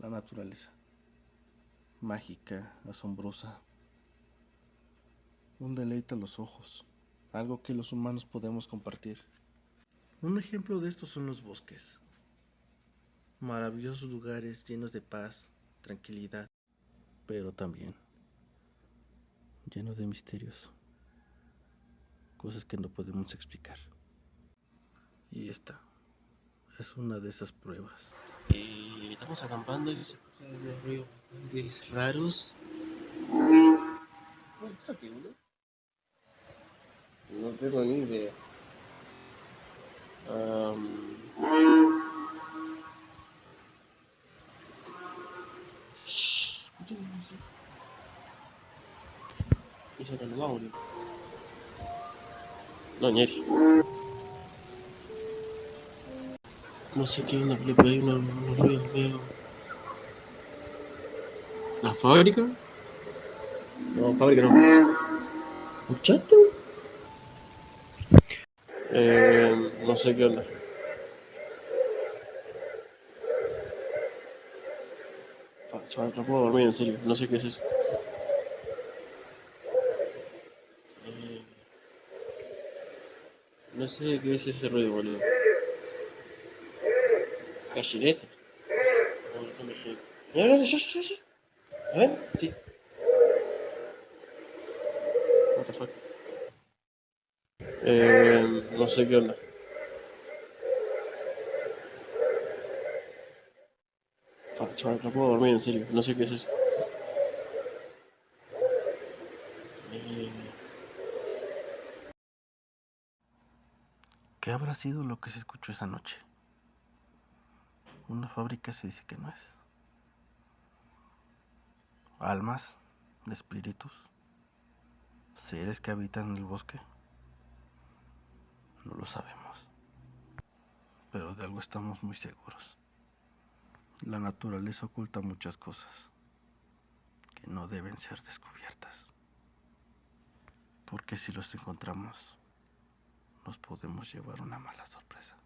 la naturaleza, mágica, asombrosa, un deleite a los ojos, algo que los humanos podemos compartir. Un ejemplo de esto son los bosques, maravillosos lugares llenos de paz, tranquilidad, pero también llenos de misterios, cosas que no podemos explicar. Y esta es una de esas pruebas. Estamos acampando y se escuchan unos ruidos bastante raros. ¿Eso qué, boludo? No tengo ni idea. Escucha la música. Eso que no va, boludo. No, ñeri. No sé qué onda, pero hay unos ruidos medio. ¿La fábrica? No, fábrica no. ¿Escuchaste, boludo? No sé qué onda. Chaval, no puedo dormir, en serio. No sé qué es eso. No sé qué es ese ruido, boludo. ¿Gallinetas? No, no son gallinetas. Mira, mira, ya. A ver, sí. What the fuck. No sé qué onda. Chaval, no puedo dormir, en serio. No sé qué es eso. ¿Qué habrá sido lo que se escuchó esa noche? Una fábrica se dice que no es. Almas, de espíritus, seres que habitan en el bosque. No lo sabemos. Pero de algo estamos muy seguros. La naturaleza oculta muchas cosas que no deben ser descubiertas. Porque si los encontramos, nos podemos llevar una mala sorpresa.